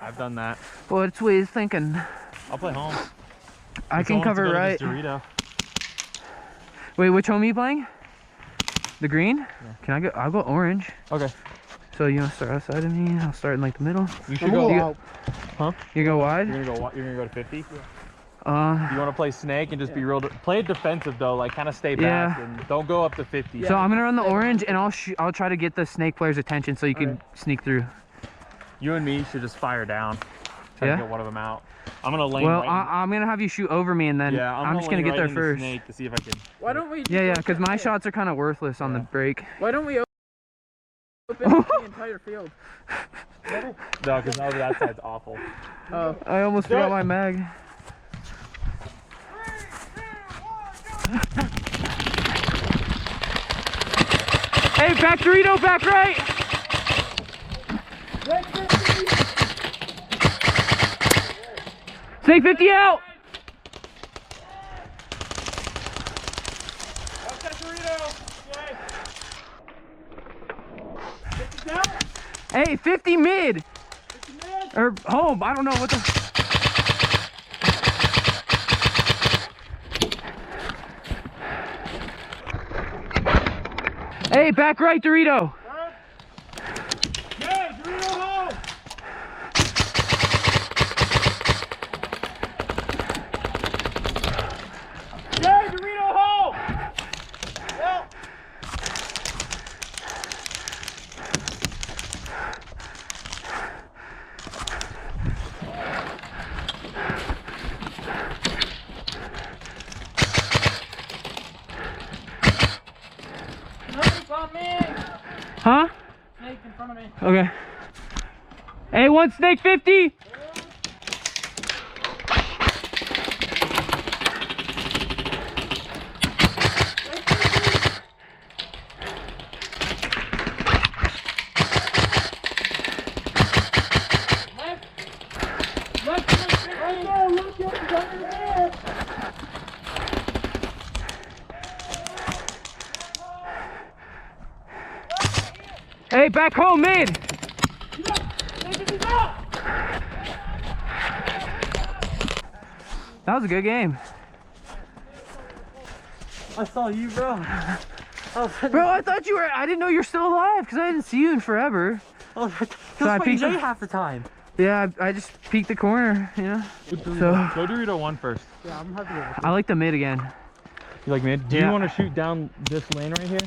I've done that. What's we thinking? I'll play home. I can cover right. Dorito. Wait, which home are you playing? The green? Yeah. Can I go? I'll go orange. Okay. So you want to start outside of me? I'll start in like the middle. You should go out. Huh? You go wide? You're gonna go to 50? Yeah. You want to play snake and just be real. Play it defensive though, like kind of stay back and don't go up to 50. So I'm gonna run the orange and I'll try to get the snake player's attention so you can sneak through. You and me should just fire down. Try to get one of them out. I'm gonna lane. Well, I'm gonna have you shoot over me and then I'm just gonna get there first. Snake to see if I can. Why don't we? Yeah, because my shots are kind of worthless on the break. Why don't we open the entire field? No, because that side's awful. Oh, I almost forgot my mag. Hey, back Dorito, back right. Snake 50 out. Hey, 50 mid. 50 mid. Or home, I don't know what the. Hey, back right, Dorito. Yeah, Dorito home. Yeah, Dorito home. Yeah. Huh? Snake in front of me. Okay. Hey, one snake 50. Hey, back home, mid. That was a good game. I saw you, bro. Bro, I thought you were. I didn't know you're still alive because I didn't see you in forever. Oh, So I peeked half the time. Yeah, I just peeked the corner, you know. So go Dorito 1 first. Yeah, I'm happy. I like the mid again. You like mid? Do you want to shoot down this lane right here?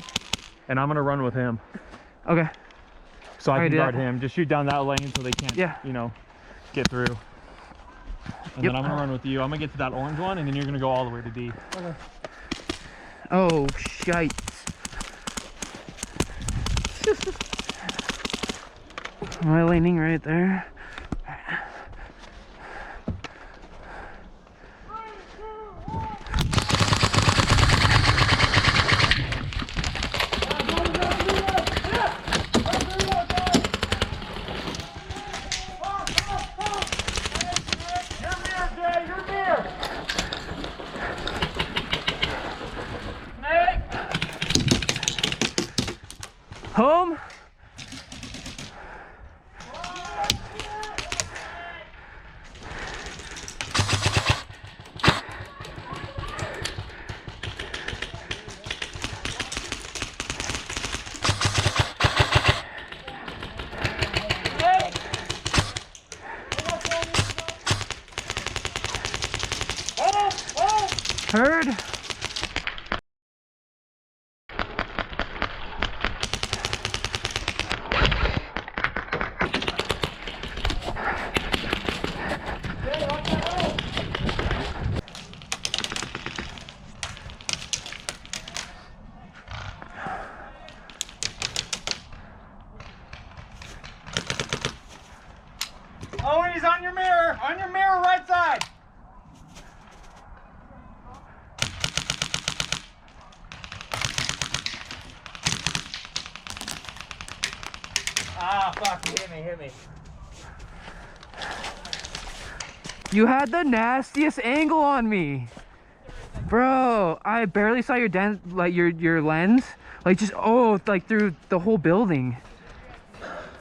And I'm gonna run with him. Okay. So I can guard him. Just shoot down that lane so they can't, you know, get through. And then I'm gonna run with you. I'm gonna get to that orange one, and then you're gonna go all the way to D. Okay. Oh shite! Am I laning right there? Home. Heard. Oh, and he's on your mirror. On your mirror, right side. Ah, fuck. Hit me. You had the nastiest angle on me. Bro, I barely saw your like your lens. Like just, like through the whole building.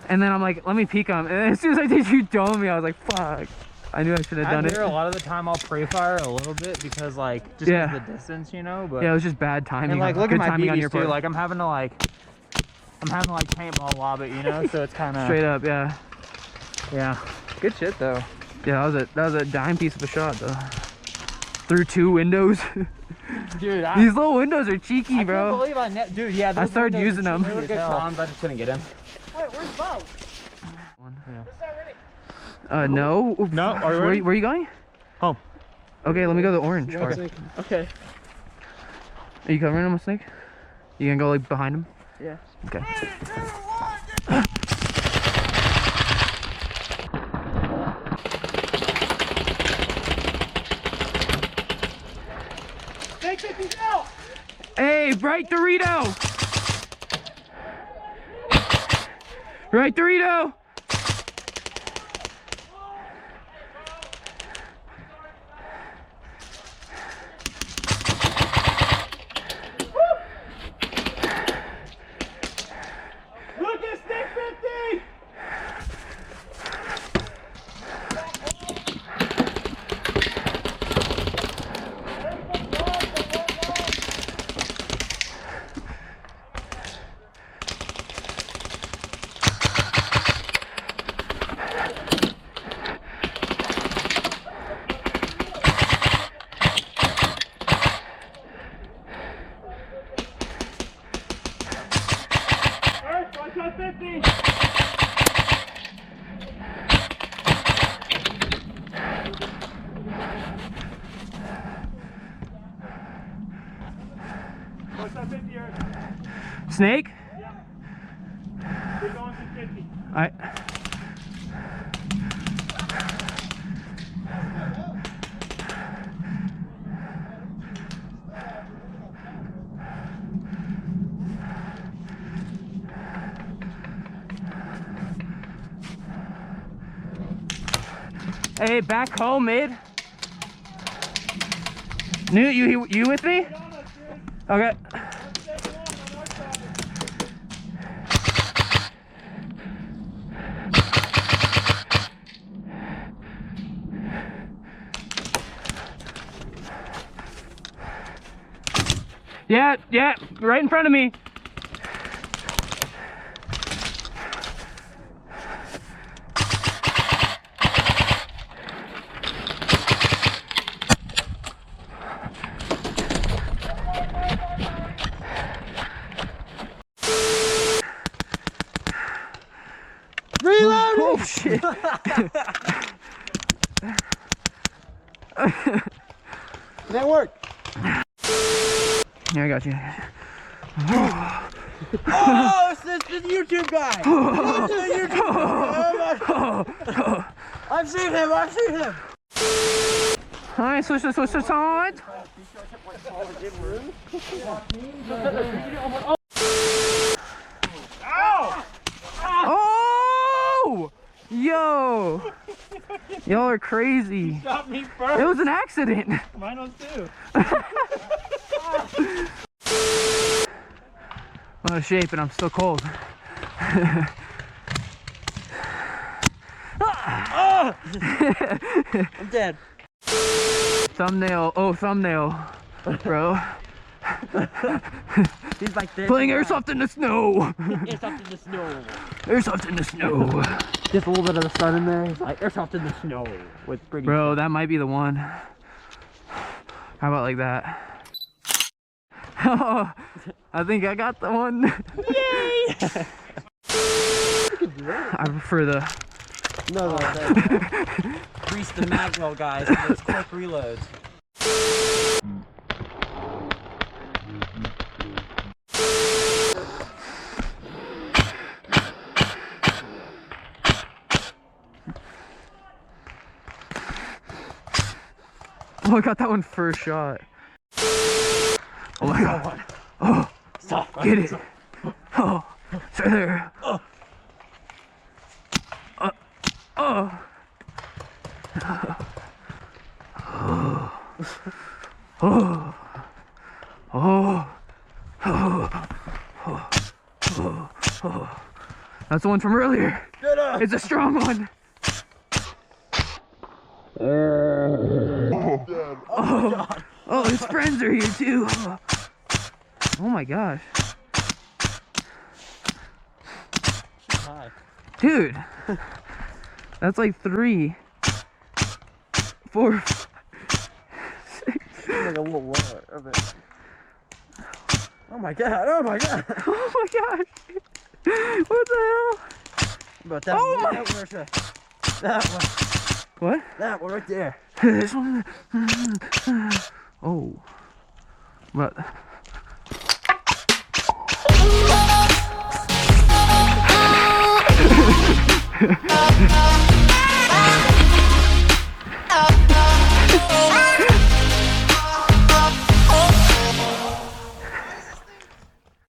And then I'm like, let me peek him. And as soon as I did, you dome me. I was like, fuck. I knew I should have done it. A lot of the time I'll pre-fire a little bit because like, just because of the distance, you know? But yeah, it was just bad timing. And like, look at my timing on your BBs too. part. Like, I'm having to like paintball lob it, you know? So it's kind of... Straight up, yeah. Yeah. Good shit, though. Yeah, that was a dime piece of a shot, though. Through 2 windows. Dude, these little windows are cheeky, bro. I can't believe dude, yeah. I started using them. They were good cons, I just couldn't get him. Wait, where's Bo? Yeah. No. No, are you ready? Where are you going? Home. Okay, let me go to the orange part. Okay. Are you covering him with Snake? You gonna go like behind him? Yeah. Okay. 3, 2, 1, Hey, right Dorito! Right Dorito! Look at stick 50! Snake? Yeah. We're going to 50. Alright. Hey, back home, mid. Newt, you with me? Okay. Yeah, right in front of me. Reload! Oh shit. That worked. Yeah, I got you. Oh, it's the YouTube guy. It's the YouTube guy. I've seen him. Alright, switch the side. Ow! Oh! Yo! Y'all are crazy. Stop me first. It was an accident. Mine was too. I'm out of shape and I'm still cold. I'm dead. Thumbnail. Oh, thumbnail. Bro. He's like this. Playing airsoft in the snow. Airsoft in the snow. Airsoft in the snow. Just a little bit of the sun in there. He's like airsoft in the snow with pretty. Bro, that might be the one. How about like that? Oh, I think I got the one. Yay! I prefer the... No. Grease the Madbull, guys. Those quick reloads. Oh, I got that one first shot. Oh my god. Oh, Stop. get it. Oh, it's right there. Oh. Oh. Oh. Oh. Oh. That's the one from earlier. Get up. It's a strong one. Oh, his friends are here too. Oh my gosh. Hi. Dude. That's like 3, 4, 6. Like a little lower of it. Oh my god, oh my god. Oh my gosh. What the hell? About that Oh one, my- that one, Russia. That one. What? That one right there. This one. Oh. What?